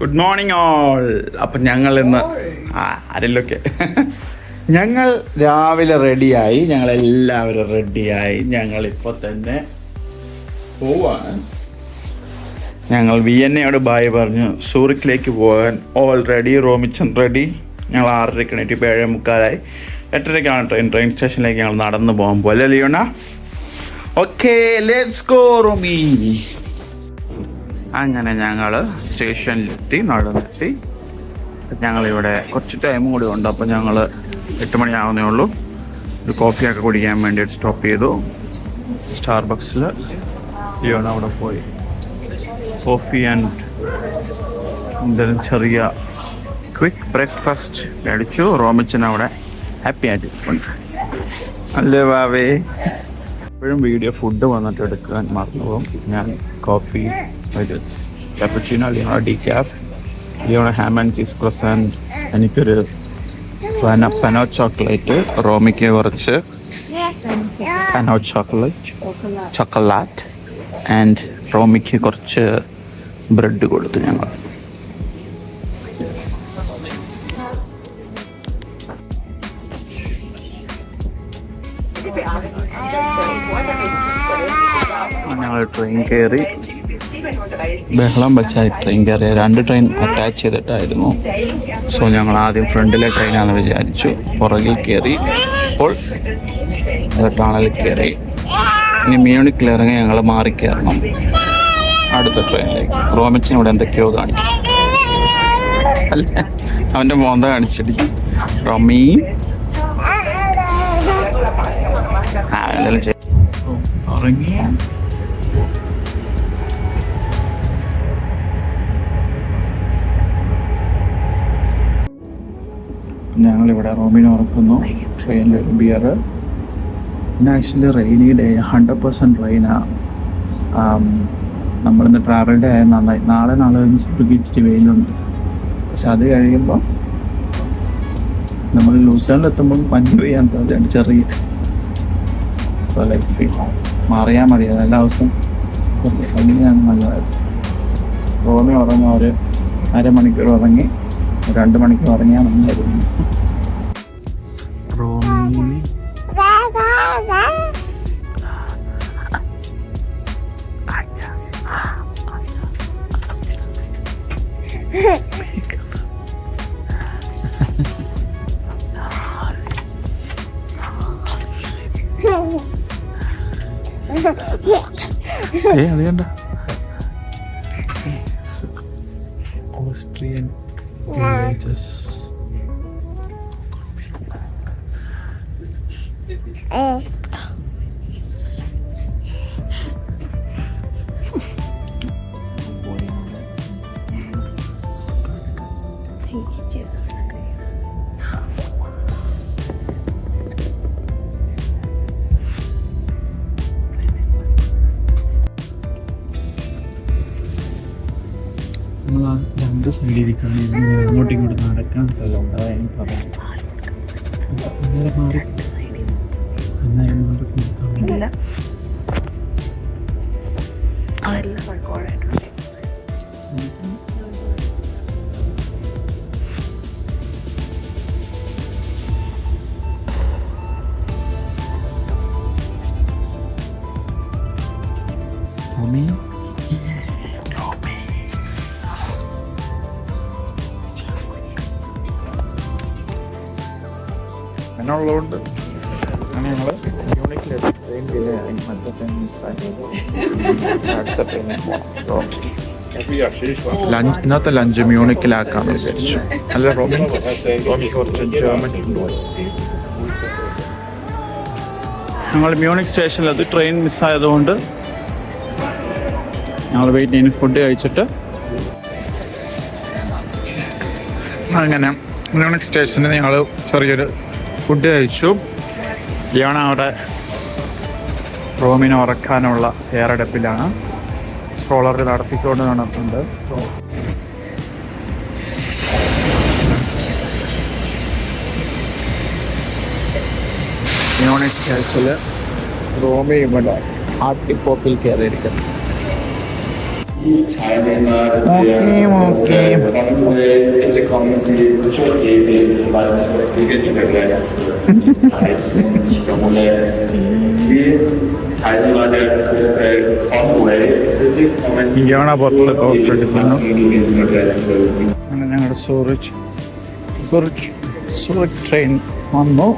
Good morning all. അപ്പം ഞങ്ങൾ ഇന്ന് ആരെല്ലൊക്കെ ഞങ്ങൾ രാവിലെ റെഡിയായി, ഞങ്ങളെല്ലാവരും റെഡിയായി. ഞങ്ങളിപ്പോൾ തന്നെ പോവാണ്. ഞങ്ങൾ വിയന്നയോട് ബായ് പറഞ്ഞു സൂറിക്കിലേക്ക് പോകാൻ ഓൾറെഡി. റോമിച്ചൻ റെഡി. ഞങ്ങൾ 6:30 എണീറ്റ്, ഇപ്പോൾ 7:45. 8:30 ട്രെയിൻ സ്റ്റേഷനിലേക്ക് ഞങ്ങൾ നടന്നു പോകാൻ പോലെ. Leona okay, let's go Romi. അങ്ങനെ ഞങ്ങൾ സ്റ്റേഷനിലെത്തി, നടന്നെത്തി. ഞങ്ങളിവിടെ കുറച്ച് ടൈമും കൂടി ഉണ്ട്. അപ്പോൾ ഞങ്ങൾ 8 മണിയാവുന്നേ ഉള്ളൂ. ഒരു കോഫിയൊക്കെ കുടിക്കാൻ വേണ്ടിയിട്ട് സ്റ്റോപ്പ് ചെയ്തു സ്റ്റാർബക്സിൽ. ലിയോണ അവിടെ പോയി കോഫി ആൻഡ് എന്തെങ്കിലും ചെറിയ ക്വിക്ക് ബ്രേക്ക്ഫാസ്റ്റ് മേടിച്ചു. റോമിച്ചൻ അവിടെ ഹാപ്പി ആയിട്ട് ഉണ്ട്. അല്ലേ വാവേ? എപ്പോഴും വീഡിയോ ഫുഡ് വന്നിട്ട് എടുക്കാൻ മറന്നു പോകും. ഞാൻ കോഫി, ഒരു cappuccino, Leona decaf, Leona ham and cheese croissant, എനിക്കൊരു പനോ ചോക്ലേറ്റ്, റോമിക്ക് കുറച്ച് പനോ ചോക്ലേറ്റ് ആൻഡ് റോമിക്ക് കുറച്ച് ബ്രെഡ് കൊടുത്തു ഞങ്ങൾ. ഞങ്ങൾ ട്രെയിൻ കയറി. ബഹളം വെച്ചായി ട്രെയിൻ കയറിയ 2 ട്രെയിൻ അറ്റാച്ച് ചെയ്തിട്ടായിരുന്നു. സോ ഞങ്ങൾ ആദ്യം ഫ്രണ്ടിലെ ട്രെയിനാണെന്ന് വിചാരിച്ചു. പുറകിൽ കയറി. ഇപ്പോൾ ടണലിൽ കയറി. ഇനി മ്യൂണിക്കിൽ ഇറങ്ങി ഞങ്ങൾ മാറി കയറണം അടുത്ത ട്രെയിനിലേക്ക്. റോമിച്ചൻ ഇവിടെ എന്തൊക്കെയോ കാണിക്കും. അല്ല, അവൻ്റെ മോന്ത കാണിച്ചിടി. റോമി എന്തെങ്കിലും ഉറങ്ങി. ഞങ്ങളിവിടെ റോമിനെ ഉറക്കുന്നു. ട്രെയിനിലൊരു ബിയർ. ഇന്ന് ആക്ച്വലി റെയിനി ഡേ, 100% റെയിനാണ്. നമ്മളിന്ന് ട്രാവൽ ഡേ ആയ നന്നായി. നാളെ സുഖിക്ക് ഇച്ചിരി വെയിലുണ്ട്. പക്ഷെ അത് കഴിയുമ്പോൾ നമ്മൾ ലൂസറിലെത്തുമ്പം മഞ്ഞ് പെയ്യാൻ സാധ്യതയുണ്ട് ചെറിയ. സോ ലൈക്ക് സി, മാറിയാൽ മതി. എല്ലാ ദിവസവും കുറച്ച് സമയമാണ് നല്ലതായിരുന്നു. റോമി ഉറങ്ങാൻ ഒരു 1/2 മണിക്കൂർ ഉറങ്ങി, 2 മണിക്കൂർ ഉറങ്ങിയാൽ നന്നായിരുന്നു. റോമി അത് കണ്ട ഓസ്ട്രിയൻ വില്ലേജസ്. നമ്മൾ ആ 2 സൈഡിലിരിക്കണം. അങ്ങോട്ടും ഇങ്ങോട്ടും നടക്കാൻ സ്ഥലമുണ്ട്. അതായത് പറയാം അന്നേരം മാറി ഉള്ളതുകൊണ്ട് അങ്ങനെ ഞങ്ങൾ മ്യൂണിക്കിലെത്തി. ട്രെയിൻ ഡിലേ ആയി. മറ്റേ ട്രെയിൻ മിസ്സായി. അടുത്ത ട്രെയിനിൽ ലഞ്ച്, ഇന്നത്തെ ലഞ്ച് മ്യൂണിക്കിലാക്കാമെന്ന് വിചാരിച്ചു. അല്ല റോമി കുറച്ച് ജർമ്മൻ ഫുഡ്. ഞങ്ങൾ മ്യൂണിക് സ്റ്റേഷനിലെത്തി. ട്രെയിൻ മിസ്സായതുകൊണ്ട് ഞങ്ങൾ വെയിറ്റ് ചെയ്യുന്ന ഫുഡ് കഴിച്ചിട്ട് അങ്ങനെ മ്യൂണിക് സ്റ്റേഷനിൽ ഞങ്ങൾ ചെറിയൊരു ഫുഡ് കഴിച്ചു. ലിയോണ അവിടെ റോമിനെ ഉറക്കാനുള്ള തയ്യാറെടുപ്പിലാണ്. സ്ട്രോളറിൽ നടത്തിക്കൊണ്ട് നടത്തുന്നുണ്ട്. മ്യൂണിക് സ്റ്റേഷനിൽ റോമി ഇവിടെ ആർട്ടിപ്പോപ്പിൽ കയറിയിരിക്കുന്നു. ഇയാണ പുറത്ത് കോഫി എടുക്കുന്നു. അങ്ങനെ ഞങ്ങളുടെ സൂറിച്ച് ട്രെയിൻ വന്നു.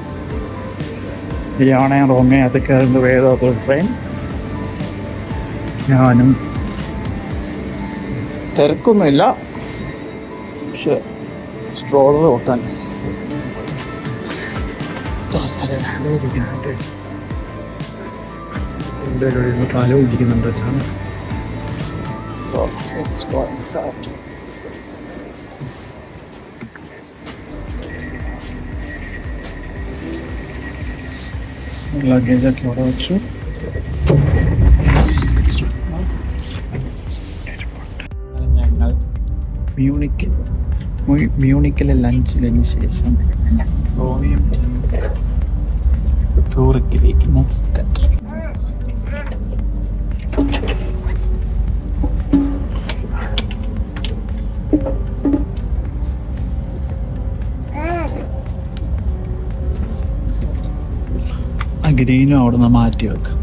ഇയാണെ റോമേ അത് കയറുന്ന വേദാത്തൊരു ട്രെയിൻ. ഞാനും തിരക്കൊന്നുമില്ല, പക്ഷെ സ്ട്രോളർ ഓട്ടാൻ കാലം ഇരിക്കുന്നുണ്ട്. So let's go inside. Luggage ഒക്കെ അവിടെ വെച്ചു. ഞങ്ങൾ മ്യൂണിക്കിലെ ലഞ്ചിന് ശേഷം റോമിയും സൂറിക്കിലേക്ക് നെക്സ്റ്റ് കൺട്രി. ഗ്രീനും അവിടെ നിന്ന് മാറ്റി വെക്കാം.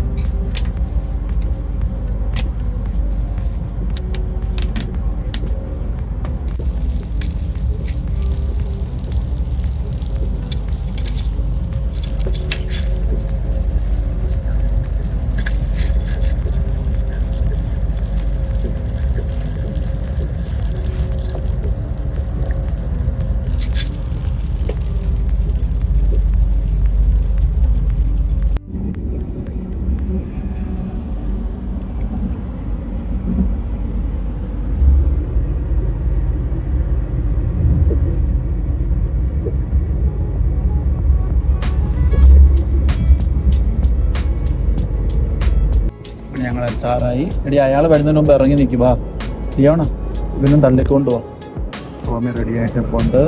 ഞങ്ങൾ എത്താറായി. എടി അയാൾ വരുന്നതിന് മുമ്പ് ഇറങ്ങി നിൽക്കുക. ലിയോണ ഇവനും തള്ളിക്കൊണ്ട് പോവാം. റോമി റെഡി ആയിട്ടുണ്ട്.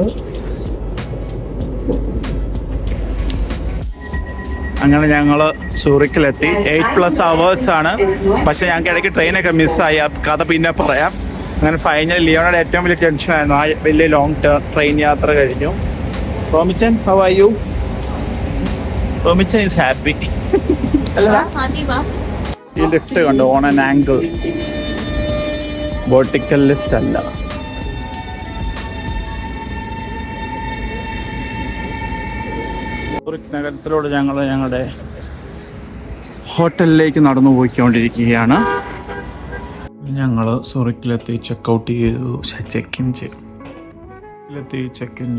അങ്ങനെ ഞങ്ങൾ സൂറിക്കിലെത്തി. 8+ hours ആണ്. പക്ഷെ ഞങ്ങൾക്ക് ഇടയ്ക്ക് ട്രെയിനൊക്കെ മിസ്സായി. കഥ പിന്നെ പറയാം. അങ്ങനെ ഫൈനൽ ലിയോണയുടെ ഏറ്റവും വലിയ ടെൻഷനായിരുന്നു ആ വലിയ ലോങ് ട്രെയിൻ യാത്ര കഴിഞ്ഞു. റോമിച്ചൻ ഹൗ ആർ യു? റോമിച്ചൻ ഈസ് ഹാപ്പി. ഈ ലിഫ്റ്റ് കണ്ടു, on an angle, vertical lift അല്ല. സൂറിക് നഗരത്തിലൂടെ ഞങ്ങൾ ഞങ്ങളുടെ ഹോട്ടലിലേക്ക് നടന്നു പോയിക്കൊണ്ടിരിക്കുകയാണ്. ഞങ്ങൾ സൂറിക്കിലെത്തി ചെക്ക് ഇൻ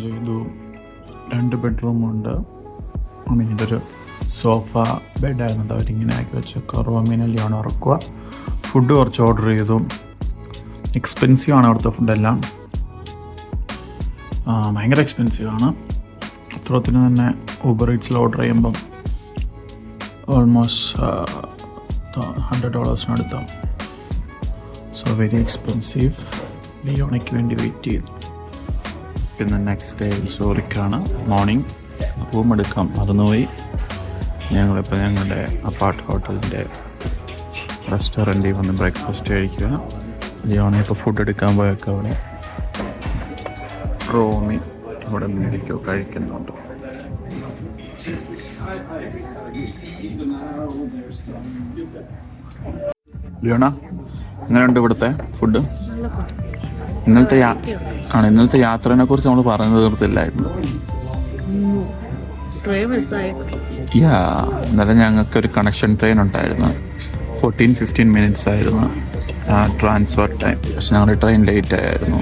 ചെയ്തു. 2 ബെഡ്റൂമുണ്ട്. ഇതൊരു സോഫ ബെഡായിരുന്നു. അവരിങ്ങനെ ആക്കി വെച്ചേക്കുക. റോമിനെ ലിയോണ ഉറക്കുക. ഫുഡ് കുറച്ച് ഓർഡർ ചെയ്തു. എക്സ്പെൻസീവ് ആണ് അവിടുത്തെ ഫുഡെല്ലാം, ഭയങ്കര എക്സ്പെൻസീവ് ആണ്. അത്രത്തിന് തന്നെ ഊബർ ഈറ്റ്സിൽ ഓർഡർ ചെയ്യുമ്പം ഓൾമോസ്റ്റ് $100 സോ വെരി എക്സ്പെൻസീവ്. ലിയോണയ്ക്ക് വേണ്ടി വെയിറ്റ് ചെയ്തു. പിന്നെ നെക്സ്റ്റ് ഡേ സൂറിക്കാണ്. മോർണിംഗ് റൂം എടുക്കാം മറന്നുപോയി. ഞങ്ങളിപ്പോൾ ഞങ്ങളുടെ അപ്പാർട്ട് ഹോട്ടലിൻ്റെ റെസ്റ്റോറൻറ്റിൽ വന്ന് ബ്രേക്ക്ഫാസ്റ്റ് കഴിക്കുക. ലിയോണ ഇപ്പോൾ ഫുഡ് എടുക്കാൻ പോയൊക്കെ അവിടെ. റോമി ഇവിടെ എന്തൊക്കെയോ കഴിക്കുന്നുണ്ട്. ലിയോണ എങ്ങനെയുണ്ട് ഇവിടുത്തെ ഫുഡ്? ഇന്നലത്തെ യാത്രേനെ കുറിച്ച് നമ്മൾ പറഞ്ഞു തീർത്തില്ലായിരുന്നു. ഇന്നലെ ഞങ്ങൾക്കൊരു കണക്ഷൻ ട്രെയിൻ ഉണ്ടായിരുന്നു. 14-15 minutes ആയിരുന്നു ട്രാൻസ്ഫർ ടൈം. പക്ഷെ ഞങ്ങളുടെ ട്രെയിൻ ലേറ്റ് ആയിരുന്നു.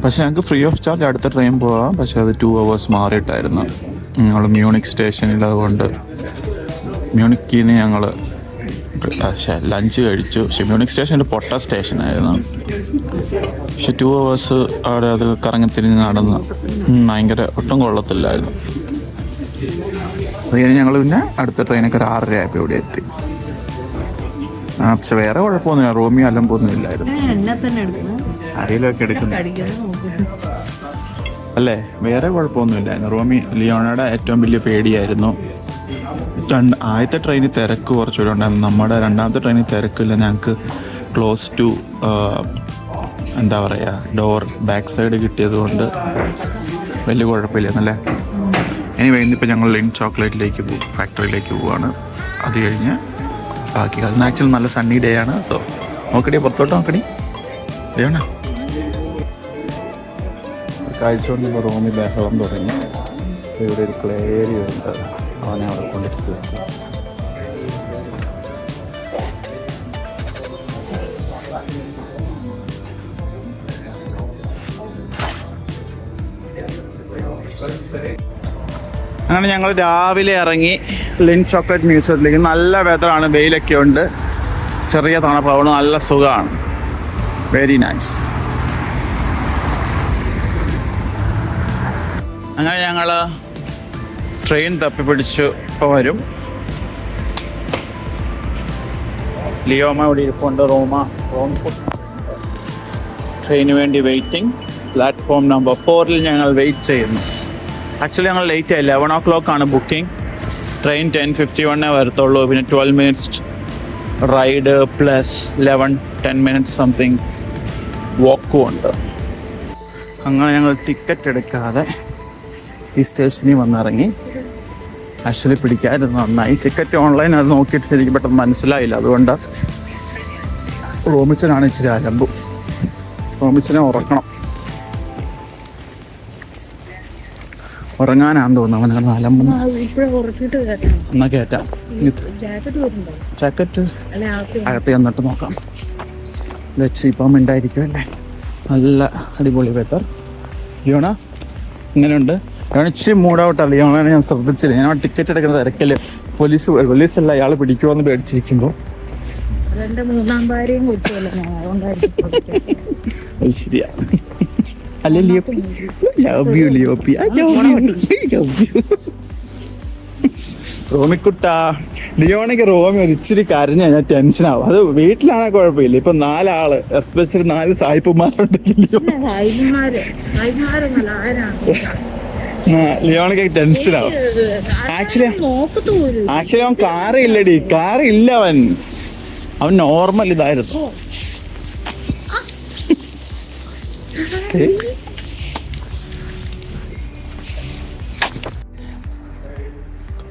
പക്ഷെ ഞങ്ങൾക്ക് ഫ്രീ ഓഫ് ചാർജ് അടുത്ത ട്രെയിൻ പോകാം. പക്ഷെ അത് 2 hours മാറിയിട്ടായിരുന്നു. ഞങ്ങൾ മ്യൂണിക് സ്റ്റേഷനിൽ, അതുകൊണ്ട് മ്യൂണിക്കിൽ നിന്ന് ഞങ്ങൾ ലഞ്ച് കഴിച്ചു. പക്ഷെ മ്യൂണിക് സ്റ്റേഷൻ്റെ പൊട്ട സ്റ്റേഷനായിരുന്നു. പക്ഷെ 2 hours അവിടെ അത് കറങ്ങി തിരിഞ്ഞ് നടന്ന് ഭയങ്കര ഒട്ടും കൊള്ളത്തില്ലായിരുന്നു. അത് കഴിഞ്ഞ് ഞങ്ങൾ പിന്നെ അടുത്ത ട്രെയിനൊക്കെ ഒരു 6:30 ആയപ്പോൾ ഇവിടെ എത്തി. പക്ഷെ വേറെ കുഴപ്പമൊന്നുമില്ല. റോമി അലമ്പൊന്നുമില്ലായിരുന്നു. അരിയിലൊക്കെ എടുക്കുന്നു അല്ലേ? വേറെ കുഴപ്പമൊന്നുമില്ലായിരുന്നു. റോമി ലിയോണയുടെ ഏറ്റവും വലിയ പേടിയായിരുന്നു. ആദ്യത്തെ ട്രെയിനിൽ തിരക്ക് കുറച്ചുകൂടെ ഉണ്ടായിരുന്നു. നമ്മുടെ രണ്ടാമത്തെ ട്രെയിനിൽ തിരക്കില്ല. ഞങ്ങൾക്ക് ക്ലോസ് ടു എന്താ പറയുക ഡോർ ബാക്ക് സൈഡ് കിട്ടിയത് കൊണ്ട് വലിയ കുഴപ്പമില്ലെന്നല്ലേ. എനിവേ ഇന്നിപ്പോൾ ഞങ്ങൾ ലിൻ ചോക്ലേറ്റിലേക്ക് ഫാക്ടറിയിലേക്ക് പോവുകയാണ്. അത് കഴിഞ്ഞ് ബാക്കി ഇന്ന് ആക്ച്വലി നല്ല സണ്ണി ഡേ ആണ്. സോ നോക്കടി, പുറത്തോട്ട് നോക്കടി. അറിയണ കാഴ്ച കൊണ്ട് ഇപ്പോൾ റൂമിൽ ബഹളം തുടങ്ങി. ഇവിടെ ഒരു ക്ലേരി ഉണ്ട്, അവനെ അവിടെ കൊണ്ടിരിക്കുക. അങ്ങനെ ഞങ്ങൾ രാവിലെ ഇറങ്ങി ലിൻ ചോക്ലേറ്റ് മ്യൂസിയത്തിലേക്ക്. നല്ല വെതറാണ്, വെയിലൊക്കെ ഉണ്ട്, ചെറിയ തണുപ്പാണ്, നല്ല സുഖമാണ്. Very nice. അങ്ങനെ ഞങ്ങൾ ട്രെയിൻ തപ്പിപ്പിടിച്ചു ഇപ്പോൾ വരും. ലിയോമ ഇവിടെ ഇരിപ്പുണ്ട്. റോം ട്രെയിന് വേണ്ടി വെയിറ്റിംഗ്. പ്ലാറ്റ്ഫോം നമ്പർ 4 ഞങ്ങൾ വെയിറ്റ് ചെയ്യുന്നു. ആക്ച്വലി ഞങ്ങൾ ലേറ്റ് ആയി, 11 o'clock ആണ് ബുക്കിംഗ്. ട്രെയിൻ 10:51 വരത്തുള്ളൂ. പിന്നെ 12 minutes ride plus 11-10 minutes something വാക്കും ഉണ്ട്. അങ്ങനെ ഞങ്ങൾ ടിക്കറ്റ് എടുക്കാതെ ഈ സ്റ്റേഷനിൽ വന്നിറങ്ങി. ആക്ച്വലി പിടിക്കാതിരുന്ന് നന്നായി. ടിക്കറ്റ് ഓൺലൈൻ അത് നോക്കിയിട്ട് എനിക്ക് പെട്ടെന്ന് മനസ്സിലായില്ല. അതുകൊണ്ട് റോമിച്ചനാണ് ഇച്ചിരി അലമ്പും. റോമിച്ചനെ ഉറക്കണം. ഉറങ്ങാനാന്ന് തോന്നുന്നു. അവനെ അലമ്പും. എന്നാ കയറ്റാം. ജാക്കറ്റ് അകത്ത് ചെന്നിട്ട് നോക്കാം. വെച്ച് ഇപ്പം ഉണ്ടായിരിക്കുമല്ലേ. നല്ല അടിപൊളി വെതർ. ലിയോണ ഇങ്ങനെയുണ്ട്. ലിയോണ ഇച്ചിരി മൂഡൗട്ടല്ല. ലിയോണെ ഞാൻ ശ്രദ്ധിച്ചില്ല. ഞാൻ ടിക്കറ്റ് എടുക്കുന്ന തിരക്കല് പോലീസല്ല അയാൾ പിടിക്കുമോ എന്ന് പേടിച്ചിരിക്കുമ്പോൾ അത് ശരിയാ. അല്ലേ ലിയോപ്പി, ലവ് യു ലിയോപ്പി, ഐ ലവ് യു. റോമിക്കുട്ടാ, ലിയോണയ്ക്ക് റോമി ഒരു ഇച്ചിരി കരഞ്ഞു കഴിഞ്ഞാൽ ടെൻഷനാവും. അത് വീട്ടിലാണെ കുഴപ്പമില്ല. ഇപ്പൊ 4 ആള്, എസ്പെഷ്യലി 4 സായിപ്പുമാരുണ്ടെങ്കിൽ ലിയോണയ്ക്ക് ടെൻഷനാവും. ആക്ച്വലി അവൻ കാറില്ലടി, കാറില്ല. അവൻ നോർമൽ ഇതായിരുന്നു.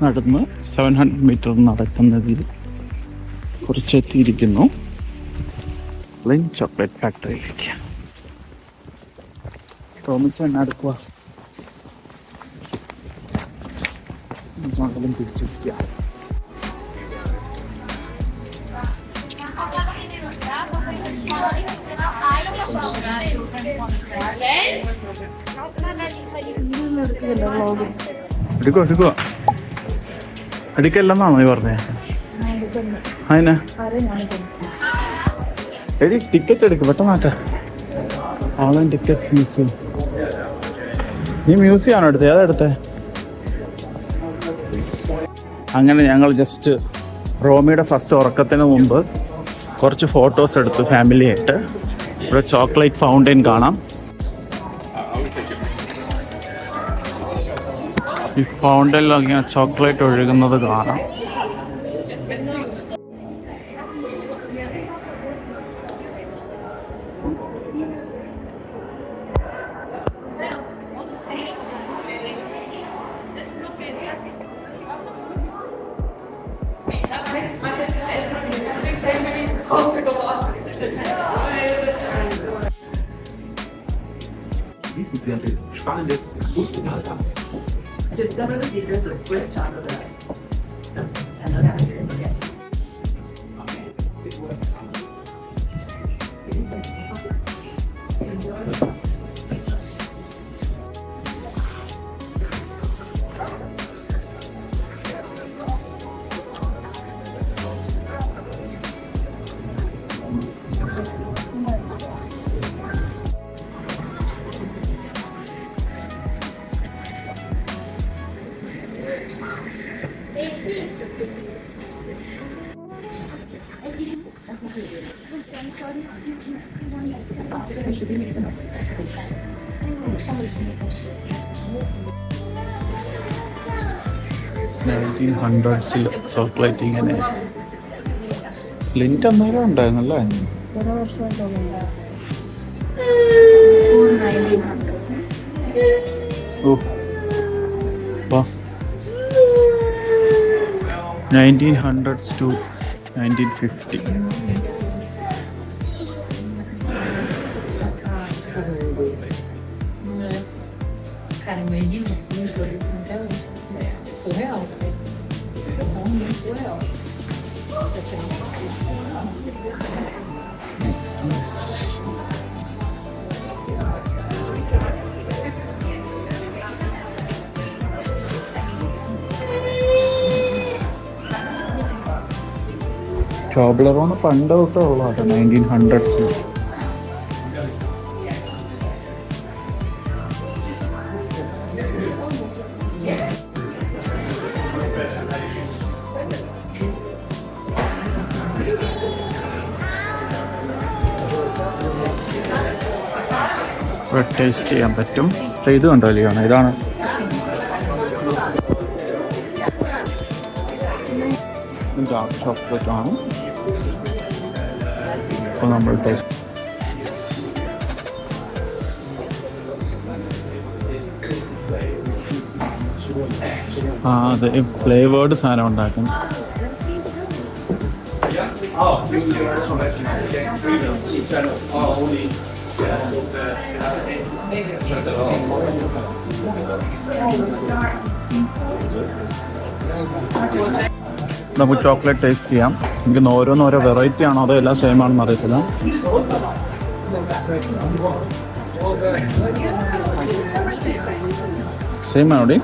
നടന്ന് 700 meter നടക്കുന്നതിൽ കുറച്ചെത്തിയിരിക്കുന്നു ലിൻ ചോക്ലേറ്റ് ഫാക്ടറിയിലേക്ക്. റോമിച്ചൻ അടുക്കുക പിടിച്ചിരിക്കുക. എടുക്കുക എടുക്കല്ലെന്നാണോ നീ പറഞ്ഞേ? അതിനാ എടി ടിക്കറ്റ് എടുക്കും പെട്ടെന്നാട്ടെ. Online tickets museum. നീ മ്യൂസിയം ആണോ എടുത്തത്? ഏതാ എടുത്തേ? അങ്ങനെ ഞങ്ങൾ ജസ്റ്റ് റോമിയുടെ ഫസ്റ്റ് ഉറക്കത്തിന് മുമ്പ് കുറച്ച് ഫോട്ടോസ് എടുത്തു ഫാമിലിയായിട്ട്. ഇവിടെ ചോക്ലേറ്റ് ഫൗണ്ടെയിൻ കാണാം. ഈ ഫൗണ്ടനിൽ ഇങ്ങനെ ചോക്ലേറ്റ് ഒഴുകുന്നത് കാണാം. Discover the secrets of Swiss chocolate. Chocolate ഇങ്ങനെ ലിൻറ്റ് അന്നേരം ഉണ്ടായിരുന്നല്ലേ. കുറേ വർഷമായിട്ടുള്ള ഓ വാ 1900s to 1950. ടോബ്ലറോണ് പണ്ട് തൊട്ടേ ഉള്ളതാണ് 1900s. ടേസ്റ്റ് ചെയ്യാൻ പറ്റും. ഇത് കണ്ടോ ലിയാണ്, ഇതാണ് ഡാർക്ക് ചോക്ലേറ്റ് ആണ്. അപ്പോൾ നമ്മൾ ടേസ്റ്റ് അതെ ഫ്ലേവേർഡ് സാധനം ഉണ്ടാക്കും. നമുക്ക് ചോക്ലേറ്റ് ടേസ്റ്റ് ചെയ്യാം. എനിക്ക് ഓരോന്നോരോ വെറൈറ്റി ആണോ അതോ എല്ലാം സെയിം ആണെന്ന് അറിയത്തില്ല. സെയിം ആണോടി?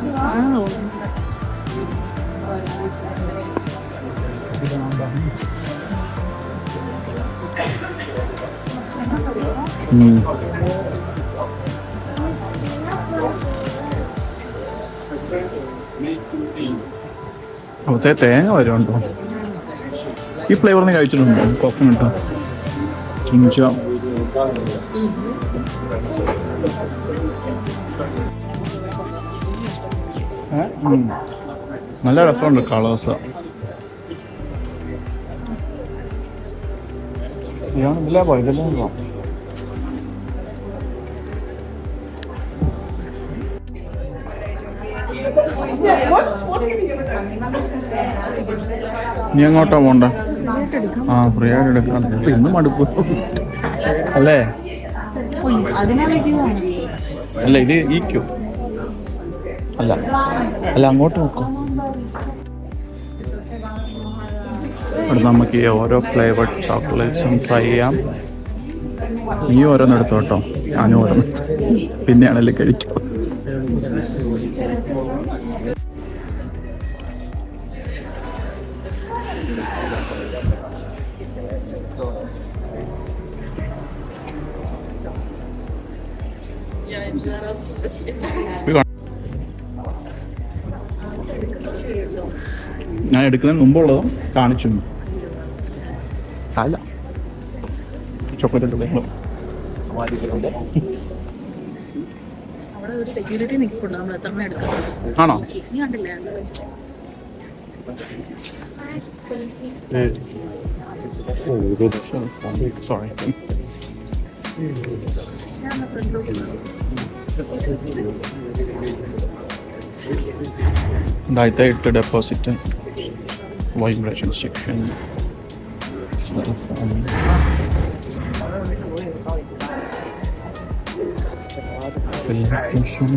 അവിടുത്തെ തേങ്ങ വരുന്നുണ്ടോ? ഈ ഫ്ലേവർ നീ കഴിച്ചിട്ടുണ്ടോ? കോക്കനട്ടോ ഇഞ്ച നല്ല രസമുണ്ട് കളേഴ്സ്. ഇതിലാ പോ ഇതെല്ലാം പോ. നീ എങ്ങോട്ടാ പോണ്ട? ഫ്രീ ആയിട്ട് എടുക്കാം. ഇന്നും മടുപ്പ് അല്ലേ? അല്ല ഇത് ഈ ക്യൂ അല്ല അല്ല അങ്ങോട്ട് നോക്കും. ഇവിടെ നമുക്ക് ഈ ഓരോ ഫ്ലേവർഡ് ചോക്ലേറ്റ്സും ട്രൈ ചെയ്യാം. നീ ഓരോന്ന് എടുത്തോ കേട്ടോ, ഞാനും ഓരോന്ന് പിന്നെയാണല്ലേ കഴിക്കും. ഞാൻ എടുക്കുന്നതിന് മുമ്പുള്ളതും കാണിച്ചു. അല്ല ചോക്ലേറ്റ് ആണോ? Sorry. Direct deposit, vibration section, cell phone. Filling station.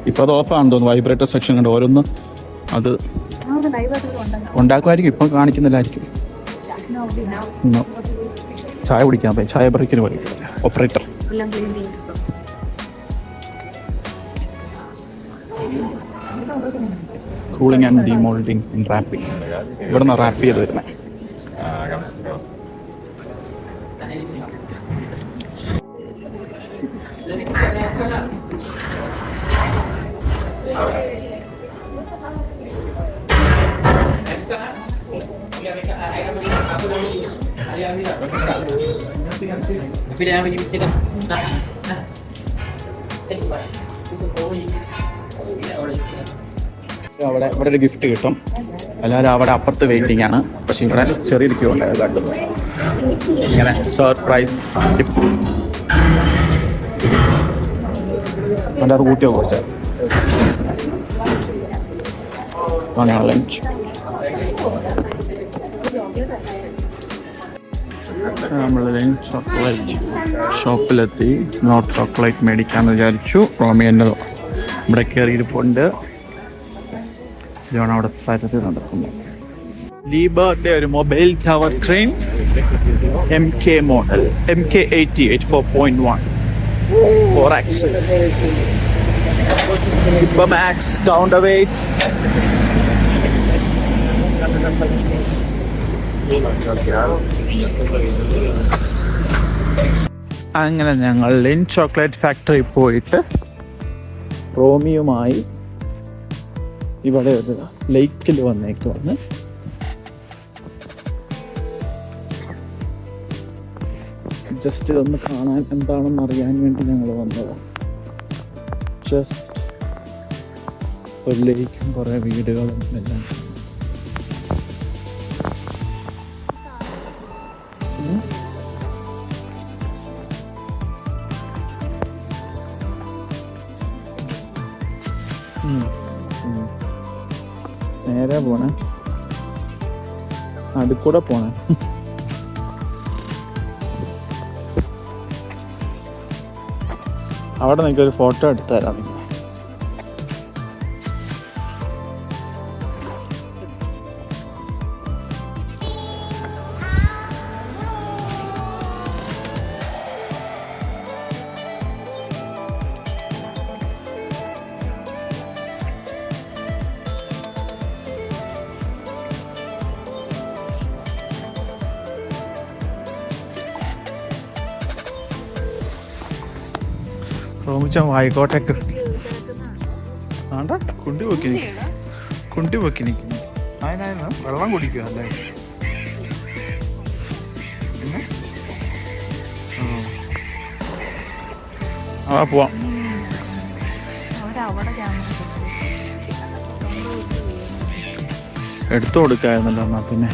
ഇപ്പോൾ അത് ഓഫാണെന്ന് തോന്നുന്നു. വൈബ്രേറ്റർ സെക്ഷൻ ഉണ്ട്. ഓരോന്ന് അത് ഉണ്ടാക്കുമായിരിക്കും, ഇപ്പം കാണിക്കുന്നില്ലായിരിക്കും. ചായ കുടിക്കാൻ പോയി, ചായ ബ്രേക്കിന് പോയി operator. Cooling and demolding and wrapping. ഇവിടെ നിന്ന് റാപ്പ് ചെയ്ത് വരുന്നത്. അവിടെ ഒരു ഗിഫ്റ്റ് കിട്ടും. എല്ലാവരും അവിടെ അപ്പുറത്ത് വെയിറ്റിംഗ് ആണ്. പക്ഷെ ഇവിടെ ചെറിയൊരു ക്യൂ ഉണ്ട്. കണ്ടു ഇങ്ങനെ സർപ്രൈസ് ഗിഫ്റ്റ് നല്ല റൂട്ടിയോ കുറച്ച് ലഞ്ച്. നമ്മൾ ലഞ്ച് ചോക്ലേറ്റ് ഷോപ്പിലെത്തി. നോട്ട് ചോക്ലേറ്റ് മേടിക്കാമെന്ന് വിചാരിച്ചു. റോമി എൻ്റെ ഇവിടെ കയറിയിരിപ്പുണ്ട്. ഇതാണ് അവിടെ പരതി നടക്കുന്നത്. ലീബറിൻ്റെ ഒരു mobile tower train MK model MK80 84.1 4X Max counterweights. അങ്ങനെ ഞങ്ങൾ ലിൻഡ് ചോക്ലേറ്റ് ഫാക്ടറി പോയിട്ട് റോമിയുമായി ഇവിടെ ഒരു ലേക്കിൽ വന്നേക്കുവാണ്. ജസ്റ്റ് ഇതൊന്ന് കാണാൻ എന്താണെന്ന് അറിയാൻ വേണ്ടി ഞങ്ങൾ വന്നതാണ്. ജസ്റ്റ് ഒരു ലേക്കും കുറേ വീടുകളും എല്ലാം. നേരെ പോണേ, അടുക്കൂടെ പോണേ. അവിടെ നിനക്കൊരു ഫോട്ടോ എടുത്തു തരാം. റോമിച്ച വായിക്കോട്ടേക്ക് ആണ്ട കുണ്ടി പൊക്കി നിൽക്കുന്നു. അതിനായിരുന്നു വെള്ളം കുടിക്കുക അല്ലേ? ആ പോവാം. എടുത്തു കൊടുക്കായിരുന്നല്ലോ. എന്നാൽ പിന്നെ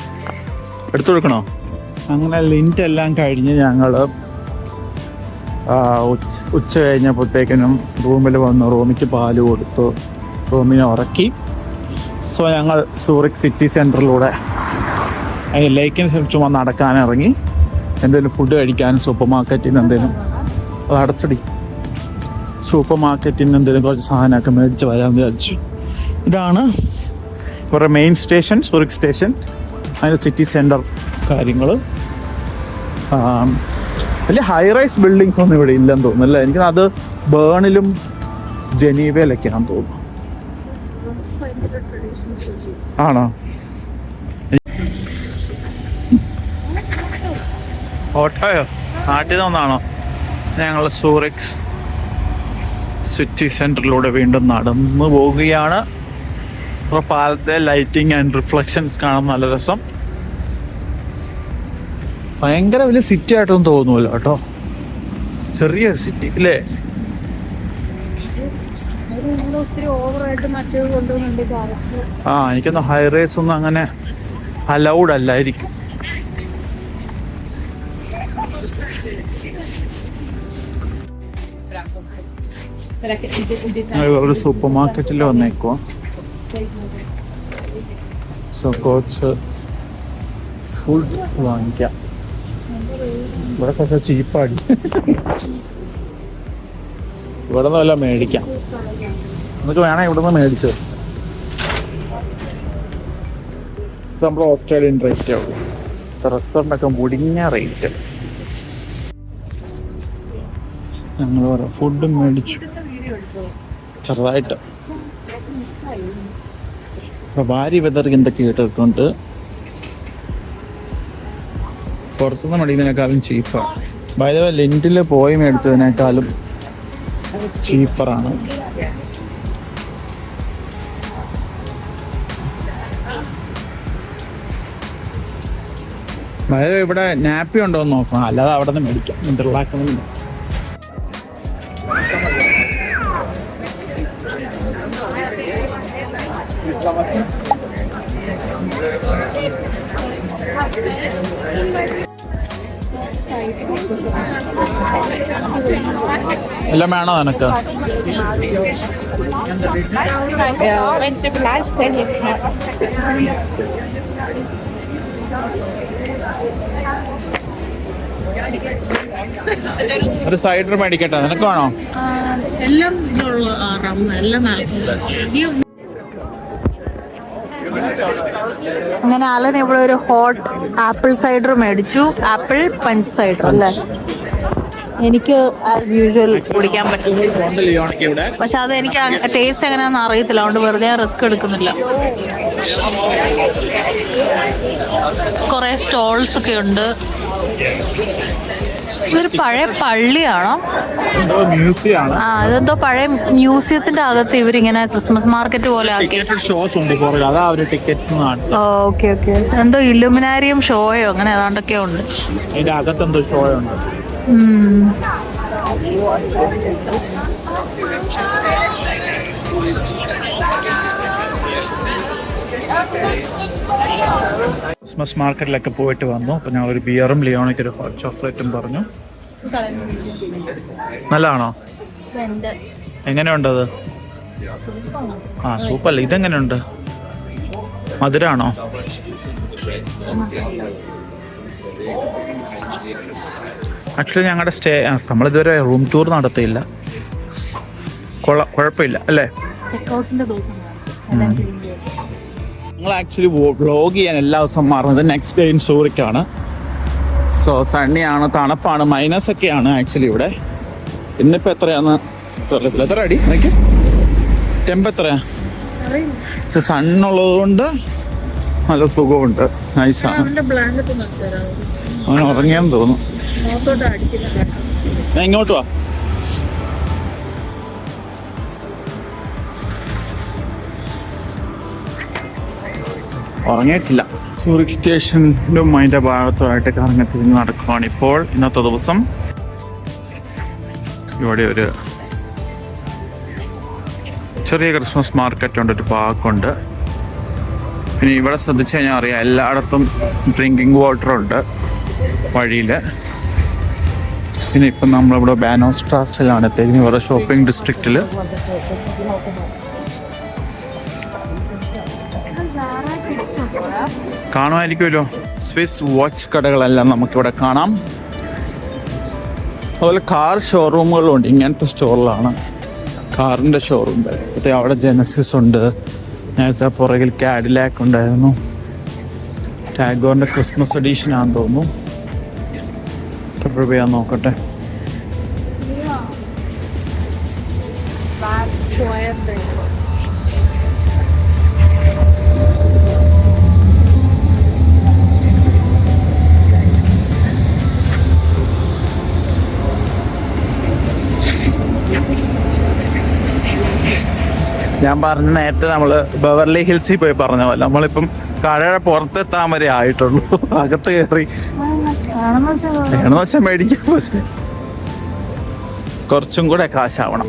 എടുത്തു കൊടുക്കണോ? അങ്ങനെ ലിൻറ്റ് എല്ലാം കഴിഞ്ഞ് ഞങ്ങൾ ഉച്ച കഴിഞ്ഞപ്പോഴത്തേക്കിനും റൂമിൽ വന്നു. റൂമിക്ക് പാല് കൊടുത്തു, റൂമിനെ ഉറക്കി. സോ ഞങ്ങൾ സൂറിക് സിറ്റി സെൻറ്ററിലൂടെ ലേക്കിന് ചുമ്മാ നടക്കാനിറങ്ങി. എന്തെങ്കിലും ഫുഡ് കഴിക്കാനും സൂപ്പർ മാർക്കറ്റിൽ നിന്ന് എന്തെങ്കിലും അത് അടച്ചടി സൂപ്പർ മാർക്കറ്റിൽ നിന്ന് എന്തെങ്കിലും കുറച്ച് സാധനമൊക്കെ മേടിച്ച് വരാമെന്ന് വിചാരിച്ചു. ഇതാണ് ഇവരുടെ മെയിൻ സ്റ്റേഷൻ, സൂറിക് സ്റ്റേഷൻ. അതിൻ്റെ സിറ്റി സെൻറ്റർ കാര്യങ്ങൾ. വലിയ ഹൈ റൈസ് ബിൽഡിങ്സ് ഒന്നും ഇവിടെ ഇല്ലെന്ന് തോന്നുന്നു അല്ലേ? എനിക്ക് അത് ബേണിലും ജനീവയിലൊക്കെയാണെന്ന് തോന്നുന്നു. ആണോ? ഓട്ടോയോ? നാട്ടിൽ നിന്നാണോ? ഞങ്ങൾ സൂറിക് സിറ്റി സെൻറ്ററിലൂടെ വീണ്ടും നടന്നു പോവുകയാണ്. അപ്പോൾ പാലത്തെ ലൈറ്റിംഗ് ആൻഡ് റിഫ്ലക്ഷൻസ് കാണാൻ നല്ല രസം. ഭയങ്കര വലിയ സിറ്റി ആയിട്ടൊന്നും തോന്നുമല്ലോ കേട്ടോ. ചെറിയൊരു സിറ്റി അല്ലേ? എനിക്കൊന്ന് ഹൈ റൈസ് ഒന്നും അങ്ങനെ അലൗഡ് അല്ലായിരിക്കും. ഒരു സൂപ്പർ മാർക്കറ്റിൽ വന്നേക്കോ. സോ കുറച്ച് ഫുഡ് വാങ്ങിക്കാം. ഇവിടെ കുറച്ച് ചീപ്പാടി. ഇവിടെ നിന്ന് വല്ല മേടിക്കാം. എന്നിട്ട് വേണം ഇവിടെ നിന്ന് മേടിച്ചത്. നമ്മൾ ഓസ്ട്രേലിയൻ റേറ്റേ ഉള്ളൂ. റെസ്റ്റോറൻ്റൊക്കെ മുടിഞ്ഞ റേറ്റ്. ഞങ്ങൾ പറയാം ഫുഡ് മേടിച്ചു ചെറുതായിട്ട്. ഭാര്യ വെതർക്ക് എന്തൊക്കെ കേട്ടിട്ടുണ്ട്. പുറത്തുനിന്ന് മേടിക്കുന്നതിനേക്കാളും ചീപ്പാണ്. ബൈ ദ വേ ലിൻറ്റിൽ പോയി മേടിച്ചതിനേക്കാളും ചീപ്പറാണ്. ബൈ ദ വേ ഇവിടെ നാപ്പി ഉണ്ടോ എന്ന് നോക്കണം, അല്ലാതെ അവിടെ നിന്ന് മേടിക്കാം. ഇന്റർലാക്കുന്നത് എല്ലാം വേണോ നിനക്ക്? ഒരു സൈഡർ മേടിക്കട്ടെ, നിനക്ക് വേണോ? എല്ലാം എല്ലാം അങ്ങനെ അലൻ ഇവിടെ ഒരു ഹോട്ട് ആപ്പിൾ സൈഡർ മേടിച്ചു. ആപ്പിൾ പഞ്ച് സൈഡർ അല്ലേ? എനിക്ക് ആസ് യൂഷ്വൽ കുടിക്കാൻ പറ്റും, പക്ഷെ അത് എനിക്ക് ടേസ്റ്റ് എങ്ങനെയാണെന്ന് അറിയത്തില്ല, അതുകൊണ്ട് വെറുതെ റിസ്ക് എടുക്കുന്നില്ല. കുറേ സ്റ്റോൾസ് ഒക്കെ ഉണ്ട്. ഇതൊരു പഴയ പള്ളിയാണോ? ആ, ഇതെന്തോ പഴയ മ്യൂസിയത്തിന്റെ അകത്ത് ഇവരിങ്ങനെ ക്രിസ്മസ് മാർക്കറ്റ് പോലെ ആക്കി. Okay okay. എന്തോ ഇലുമിനാരിയം ഷോയോ അങ്ങനെ ഏതാണ്ടൊക്കെ ഉണ്ട്. ക്രിസ്മസ് മാർക്കറ്റിലൊക്കെ പോയിട്ട് വന്നു. അപ്പോൾ ഞാൻ ഒരു ബിയറും ലിയോണയ്ക്ക് ഒരു ഹോട്ട് ചോക്ലേറ്റും പറഞ്ഞു. നല്ലതാണോ? എങ്ങനെയുണ്ടത്? ആ സൂപ്പല്ലേ. ഇതെങ്ങനെയുണ്ട്? മധുരാണോ? ആക്ച്വലി ഞങ്ങളുടെ നമ്മളിതുവരെ റൂം ടൂർ നടത്തിയില്ല. കുഴപ്പമില്ല അല്ലേ? ഞങ്ങൾ ആക്ച്വലി വ്ളോഗ് ചെയ്യാൻ എല്ലാ ദിവസവും മാറുന്നത് നെക്സ്റ്റ് ഡേ ഇൻ സൂറിക്കാണ്. സോ സണ്ണിയാണ്, തണുപ്പാണ്, മൈനസ് ഒക്കെയാണ് ആക്ച്വലി ഇവിടെ. ഇന്നിപ്പോൾ എത്രയാന്ന് അറിയത്തില്ല. എത്ര അടി നോക്കി ടെമ്പ് എത്രയാ? പക്ഷെ സണ്ണുള്ളത് കൊണ്ട് നല്ല സുഖമുണ്ട്, നൈസാണ്. അവൻ ഉറങ്ങിയെന്ന് തോന്നുന്നു. ഞാൻ ഇങ്ങോട്ട് വാ. ഉറങ്ങിയിട്ടില്ല. സൂറിക് സ്റ്റേഷനും അതിൻ്റെ ഭാഗത്തുമായിട്ട് കറങ്ങി തിരിഞ്ഞ് നടക്കുവാണ് ഇപ്പോൾ. ഇന്നത്തെ ദിവസം ഇവിടെ ഒരു ചെറിയ ക്രിസ്മസ് മാർക്കറ്റ് ഉണ്ട്, ഒരു പാർക്കുണ്ട്. പിന്നെ ഇവിടെ ശ്രദ്ധിച്ചു കഴിഞ്ഞാൽ അറിയാം, എല്ലായിടത്തും ഡ്രിങ്കിങ് വാട്ടർ ഉണ്ട് വഴിയിൽ. പിന്നെ ഇപ്പം നമ്മളിവിടെ ബാനോസ്ട്രാസിലാണ് എത്തിയിരിക്കുന്നത്, ഇവിടെ ഷോപ്പിംഗ് ഡിസ്ട്രിക്റ്റിൽ. കാണുമായിരിക്കുമല്ലോ. സ്വിസ് വാച്ച് കടകളെല്ലാം നമുക്കിവിടെ കാണാം. അതുപോലെ കാർ ഷോറൂമുകളുണ്ട്. ഇങ്ങനത്തെ സ്റ്റോറിലാണ് കാറിൻ്റെ ഷോറൂം. അപ്പോൾ അവിടെ ജെനസിസ് ഉണ്ട്. നേരത്തെ പുറകിൽ കാഡിലാക്ക് ഉണ്ടായിരുന്നു. ടാഗോറിൻ്റെ ക്രിസ്മസ് എഡീഷൻ ആണെന്ന് തോന്നുന്നു. എത്ര രൂപയാന്ന് നോക്കട്ടെ. ഞാൻ പറഞ്ഞ നേരത്തെ നമ്മൾ ബെവർലി ഹിൽസിൽ പോയി പറഞ്ഞ പോലെ നമ്മളിപ്പം കടയുടെ പുറത്തെത്താൻ വരെ ആയിട്ടുള്ളൂ. അകത്ത് കയറി വേണമെന്ന് വെച്ചാൽ മേടിക്കാം, പക്ഷെ കുറച്ചും കൂടെ കാശാവണം.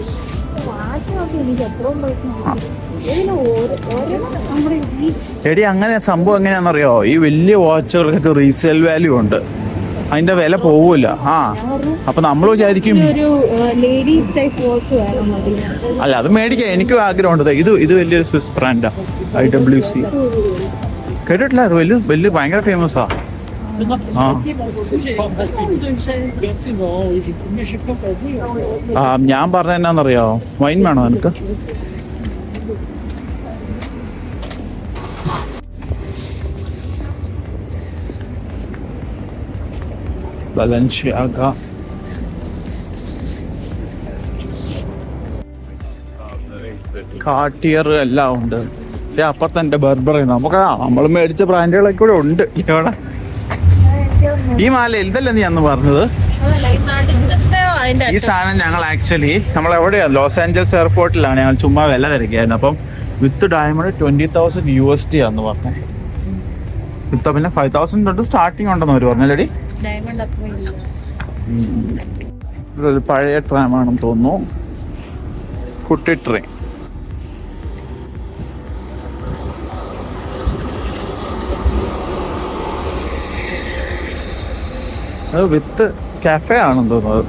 എടി അങ്ങനെ സംഭവം എങ്ങനെയാണെന്നറിയോ? ഈ വലിയ വാച്ചുകൾക്കൊക്കെ റീസെയിൽ വാല്യൂ ഉണ്ട്, അതിന്റെ വില പോവൂല. അപ്പൊ നമ്മൾ വിചാരിക്കും അല്ല അത് മേടിക്കാം, എനിക്കും ആഗ്രഹമുണ്ട്. ഇത് വലിയൊരു സ്വിസ് ബ്രാൻഡാ, IWC. കേട്ടിട്ടില്ല? അത് വലിയ ഭയങ്കര ഫേമസാ. ഞാൻ പറഞ്ഞ എന്നാന്നറിയോ? വൈൻ വേണോ നിനക്ക്? ബലൻഷിയാഗ. കാർട്ടിയർ എല്ലാം ഉണ്ട്. അപ്പുറത്തെ എൻ്റെ ബർബറി. നമ്മൾ മേടിച്ച ബ്രാൻഡുകളൊക്കെ കൂടെ ഉണ്ട് ഇവിടെ. ഈ മാല ഇതല്ലേ നീ അന്ന് പറഞ്ഞത്? ഈ സാധനം ഞങ്ങൾ ആക്ച്വലി നമ്മളെവിടെയാണ്, ലോസ് ആഞ്ചൽസ് എയർപോർട്ടിലാണ്. ഞങ്ങൾ ചുമ്മാ വില തിരക്കായിരുന്നു. അപ്പം വിത്ത് ഡയമണ്ട് 20,000 USD ആന്ന് പറഞ്ഞു. വിത്ത് പിന്നെ 5,000 തൊട്ട് സ്റ്റാർട്ടിങ് ഉണ്ടെന്ന് അവർ പറഞ്ഞല്ലേടി. ഇതൊരു പഴയ ട്രാമാണെന്ന് തോന്നുന്നു, കുട്ടി ട്രെയിൻ. അത് വിത്ത് കാഫേ ആണെന്ന് തോന്നുന്നത്.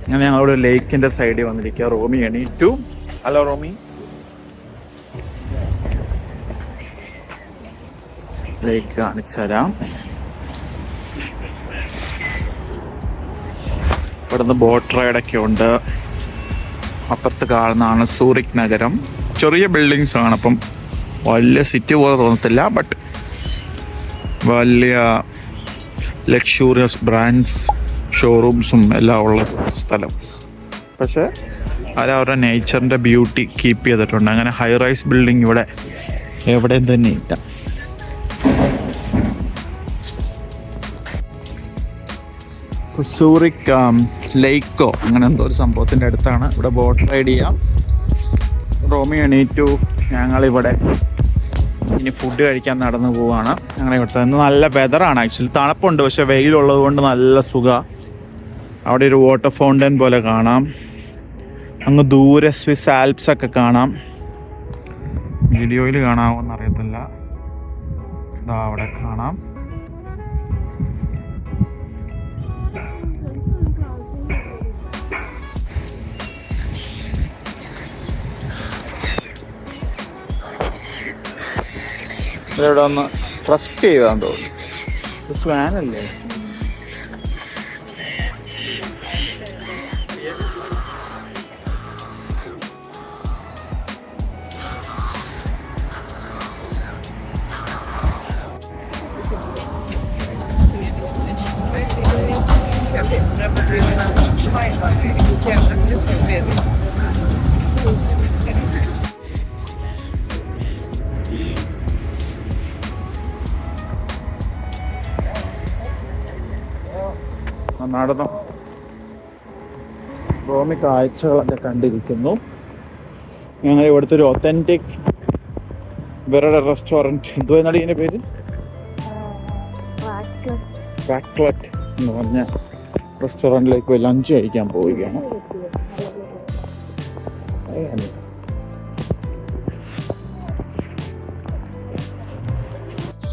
അങ്ങനെ ഞങ്ങളുടെ ലേക്കിന്റെ സൈഡിൽ വന്നിരിക്കുക. റോമി എണീറ്റു. ഹലോ റോമി. ലേക്ക് കാണിച്ചു തരാം. ഇവിടുന്ന് ബോട്ട് റൈഡൊക്കെ ഉണ്ട്. അപ്പുറത്ത് കാണുന്നതാണ് സൂറിക് നഗരം. ചെറിയ ബിൽഡിങ്സ് ആണ്, അപ്പം വലിയ സിറ്റി പോലെ തോന്നത്തില്ല. ബട്ട് വലിയ ലക്ഷൂറിയസ് ബ്രാൻഡ്സ് ഷോറൂംസും എല്ലാം ഉള്ള സ്ഥലം. പക്ഷേ അവരവരുടെ നേച്ചറിൻ്റെ ബ്യൂട്ടി കീപ്പ് ചെയ്തിട്ടുണ്ട്. അങ്ങനെ ഹൈ റൈസ് ബിൽഡിംഗ് ഇവിടെ എവിടെയും തന്നെ ഇല്ല. സൂറിക് ലേക്കോ അങ്ങനെ എന്തോ ഒരു സംഭവത്തിൻ്റെ അടുത്താണ്. ഇവിടെ ബോട്ട് റൈഡ് ചെയ്യാം. റോമി എണീറ്റു. ഞങ്ങളിവിടെ ഇനി ഫുഡ് കഴിക്കാൻ നടന്നു പോവാണ്. ഞങ്ങളെ ഇവിടുത്തെ ഇന്ന് നല്ല വെതറാണ്. ആക്ച്വലി തണുപ്പുണ്ട്, പക്ഷെ വെയിലുള്ളത് കൊണ്ട് നല്ല സുഖമാണ്. അവിടെ ഒരു വാട്ടർ ഫൗണ്ടൻ പോലെ കാണാം. അങ്ങ് ദൂരെ സ്വിസ് ആൽപ്സ് ഒക്കെ കാണാം. വീഡിയോയിൽ കാണാമോന്ന് അറിയത്തില്ല. ഇതാ അവിടെ കാണാം. ഇവിടെ ഒന്ന് ട്രസ്റ്റ് ചെയ്താന്ന് തോന്നുന്നു. സ്വാനല്ലേ? നടന്നു. റോമി കാഴ്ചകളൊക്കെ കണ്ടിരിക്കുന്നു. ഞങ്ങൾ ഇവിടുത്തെ ഒരു ഒത്തൻറ്റിക് വേറെ റെസ്റ്റോറൻറ്റ്, എന്തോ എന്നാണ് ഇതിൻ്റെ പേര്, റാക്ലറ്റ് എന്ന് പറഞ്ഞ റെസ്റ്റോറൻറ്റിലേക്ക് പോയി ലഞ്ച് കഴിക്കാൻ പോവുകയാണ്.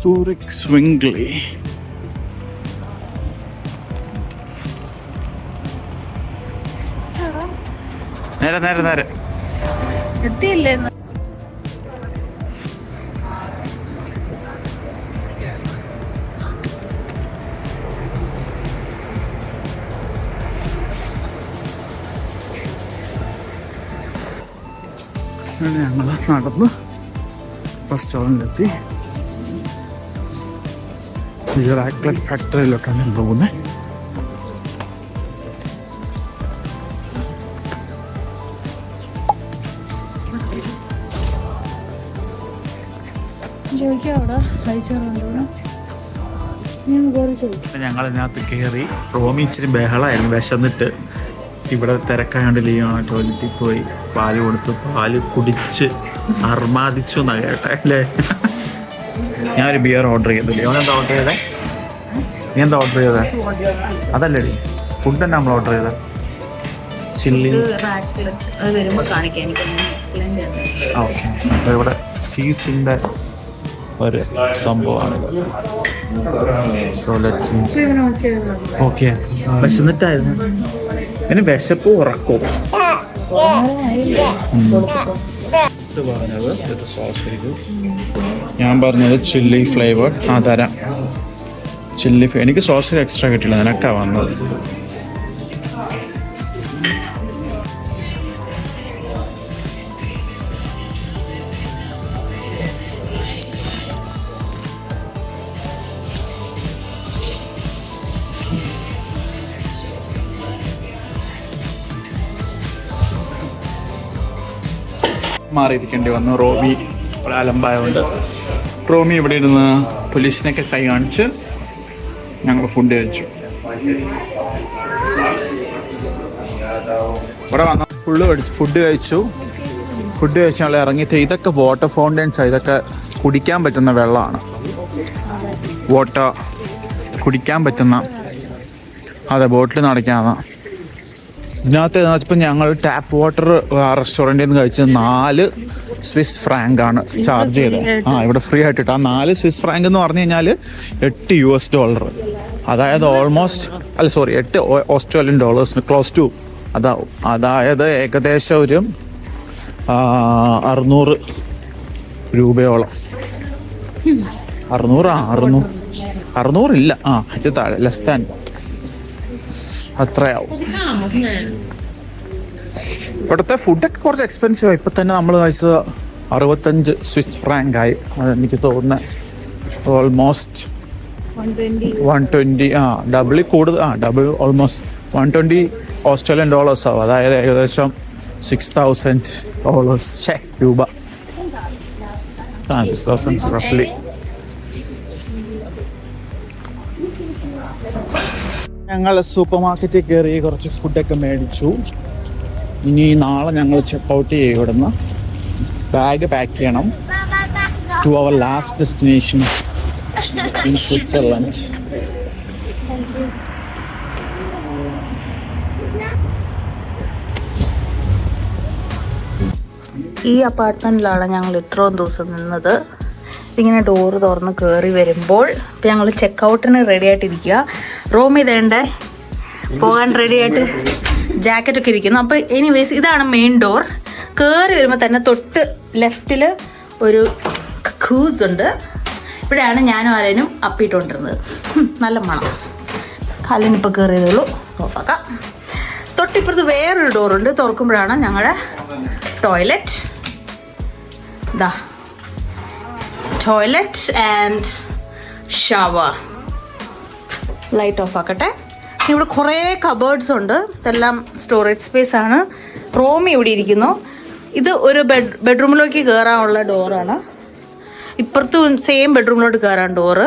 Zurich Zwingli. നേരെ നേരെ നേരെ എത്തിയില്ലേ? ഞങ്ങൾ നടന്ന് റെസ്റ്റോറൻറ്റിലെത്തി. ഈ റാക്ലറ്റ് ഫാക്ടറിയിലോട്ടാണ് പോകുന്നത്. ഞങ്ങൾ ഇതിനകത്ത് കയറി. റോമി ഇച്ചിരി ബഹളമായിരുന്നു, വിശന്നിട്ട്. ഇവിടെ തിരക്കായോണ്ട് ലീവാണ്. ടോയ്ലറ്റിൽ പോയി പാല് കൊടുത്ത് പാല് കുടിച്ച് അർമാദിച്ചു എന്നാ കേട്ടെ അല്ലേ? ഞാനൊരു ബിയർ ഓർഡർ ചെയ്തു. ലിയോൺ എന്താ ഓർഡർ ചെയ്തേ? നീ എന്താ ഓർഡർ ചെയ്തേ? അതല്ലേ ഫുഡ് തന്നെ നമ്മൾ ഓർഡർ ചെയ്തത്. ചില്ലി. ഓക്കെ, സോ ഇവിടെ ചീസിൻ്റെ ഒരു സംഭവമാണ്. So let's okay. വിശന്നിട്ടായിരുന്നു. പിന്നെ വിശപ്പ് ഉറക്കും. ഞാൻ പറഞ്ഞത് ചില്ലി ഫ്ലേവർ. ആ തരാം. ചില്ലി എനിക്ക് സോസ് എക്സ്ട്രാ കിട്ടില്ല, നിനക്കാ വന്നത്. മാറിയിരിക്കേണ്ടി വന്നു. റോമി ഇവിടെ അലമ്പായതുകൊണ്ട് റോമി ഇവിടെ ഇരുന്ന് പോലീസിനൊക്കെ കൈ കാണിച്ച് ഞങ്ങൾ ഫുഡ് കഴിച്ചു. ഇവിടെ വന്ന ഫുഡ് കഴിച്ചു ഞങ്ങൾ ഇറങ്ങിയിട്ട്. ഇതൊക്കെ വാട്ടർ ഫൗണ്ടൻസാണ്. ഇതൊക്കെ കുടിക്കാൻ പറ്റുന്ന വെള്ളമാണ്. വാട്ടർ കുടിക്കാൻ പറ്റുന്ന, അതെ, ബോട്ടിൽ നടക്കാവുന്ന. ഇതിനകത്ത് ഇപ്പം ഞങ്ങൾ ടാപ്പ് വാട്ടർ റെസ്റ്റോറൻറ്റിൽ നിന്ന് കഴിച്ചത് 4 സ്വിസ് ഫ്രാങ്ക് ആണ് ചാർജ് ചെയ്തത്. ഇവിടെ ഫ്രീ ആയിട്ടിട്ട്. ആ 4 സ്വിസ് ഫ്രാങ്ക് എന്ന് പറഞ്ഞു കഴിഞ്ഞാൽ $8. അതായത് ഓൾമോസ്റ്റ് അല്ല സോറി 8 ഓസ്ട്രേലിയൻ ഡോളേഴ്സിന് ക്ലോസ് ടു അതാവും. അതായത് ഏകദേശം ഒരു 600 രൂപയോളം. 600 ഇല്ല, ഇത് താഴെ ലെസ് ദാൻ അത്രയാവും. ഇവിടുത്തെ ഫുഡൊക്കെ കുറച്ച് എക്സ്പെൻസീവാണ്. ഇപ്പം തന്നെ നമ്മൾ കഴിച്ചത് 65 സ്വിസ് ഫ്രാങ്ക് ആയി. അതെനിക്ക് തോന്നുന്നത് ഓൾമോസ്റ്റ് 120 ഡബിളിൽ കൂടുതൽ ഡബിൾ ഓൾമോസ്റ്റ് 120 ഓസ്ട്രേലിയൻ ഡോളേഴ്സ് ആവും. അതായത് ഏകദേശം $6,000 രൂപ. 6,000 റഫ്ലി. ഞങ്ങൾ സൂപ്പർ മാർക്കറ്റിൽ കയറി കുറച്ച് ഫുഡൊക്കെ മേടിച്ചു. ഇനി നാളെ ഞങ്ങൾ ചെക്കൗട്ട് ചെയ്യും ഇവിടുന്ന്. ബാഗ് പാക്ക് ചെയ്യണം to our last destination in Switzerland. ഈ അപ്പാർട്ട്മെൻറ്റിലാണ് ഞങ്ങൾ ഇത്രയും ദിവസം നിന്നത്. ഇങ്ങനെ ഡോറ് തുറന്ന് കയറി വരുമ്പോൾ ഇപ്പം ഞങ്ങൾ ചെക്കൗട്ടിന് റെഡി ആയിട്ടിരിക്കുക. റൂമിൽ ഇതേണ്ട പോകാൻ റെഡി ആയിട്ട് ജാക്കറ്റൊക്കെ ഇരിക്കുന്നു. അപ്പോൾ എനിവേസ് ഇതാണ് മെയിൻ ഡോർ. കയറി വരുമ്പോൾ തന്നെ തൊട്ട് ലെഫ്റ്റിൽ ഒരു ഖൂസ് ഉണ്ട്. ഇവിടെയാണ് ഞാനും ആരേനും അപ്പിയിട്ടുകൊണ്ടിരുന്നത്. നല്ല മണം. കാലിനിപ്പോൾ കയറിയതുള്ളൂ. ഓഫാക്കാം. തൊട്ടിപ്പുറത്ത് വേറൊരു ഡോറുണ്ട്. തുറക്കുമ്പോഴാണ് ഞങ്ങളുടെ ടോയ്ലറ്റ്. ദാ toilet and shower. Light off ആക്കട്ടെ. ഇവിടെ കുറേ കബേർഡ്സ് ഉണ്ട്. ഇതെല്ലാം സ്റ്റോറേജ് സ്പേസ് ആണ്. റൂം ഇവിടെ ഇരിക്കുന്നു. ഇത് ഒരു ബെഡ്റൂമിലേക്ക് കയറാനുള്ള ഡോറാണ്. ഇപ്പുറത്തും സെയിം ബെഡ്റൂമിലോട്ട് കയറാൻ ഡോറ്.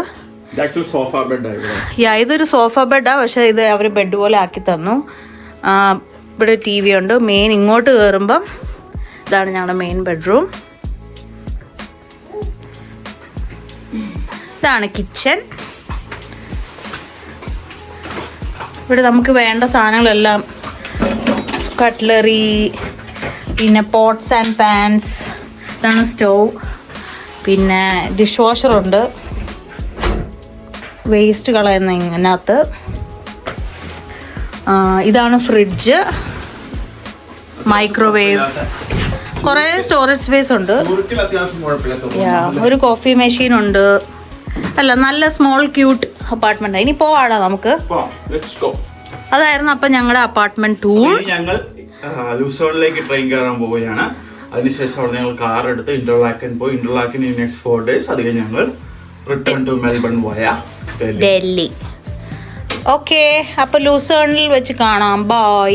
ഇതൊരു സോഫ ബെഡാണ്. പക്ഷേ ഇത് അവർ ബെഡ് പോലെ ആക്കി തന്നു. ഇവിടെ TV ഉണ്ട്. മെയിൻ ഇങ്ങോട്ട് കയറുമ്പം ഇതാണ് ഞങ്ങളുടെ മെയിൻ ബെഡ്റൂം. ഇതാണ് കിച്ചൺ. ഇവിടെ നമുക്ക് വേണ്ട സാധനങ്ങളെല്ലാം കട്ട്ലറി, പിന്നെ പോട്ട്സ് ആൻഡ് പാൻസ്. ഇതാണ് സ്റ്റൗവ്. പിന്നെ ഡിഷ് വാഷറുണ്ട്. വേസ്റ്റ് കളയുന്ന ഇതിനകത്ത്. ഇതാണ് ഫ്രിഡ്ജ്, മൈക്രോവേവ്, കുറേ സ്റ്റോറേജ് സ്പേസ് ഉണ്ട്. ഒരു കോഫി മെഷീൻ ഉണ്ട്. അല്ല, നല്ല സ്മോൾ ക്യൂട്ട് അപ്പാർട്ട്മെന്റ്. ഇനി പോവാടാ നമുക്ക്. അതായിരുന്നു അപ്പം ഞങ്ങളുടെ അപ്പാർട്ട്മെന്റ് ടൂർ. ഞങ്ങൾ ലൂസോണിലേക്ക് ട്രെയിൻ കയറാൻ പോവുകയാണ്. അതിനുശേഷം അവിടെ ഞങ്ങൾ കാർ എടുത്ത് ഇന്റർലാക്കൻ പോയി. ഇന്റർലാക്കിന് നെക്സ്റ്റ് 4 days. അത് കഴിഞ്ഞ് ഞങ്ങൾ റിട്ടേൺ ടു മെൽബൺ വയ ഡൽഹി. ഓക്കെ, അപ്പോൾ ലൂസേണിൽ വെച്ച് കാണാം. ബൈ.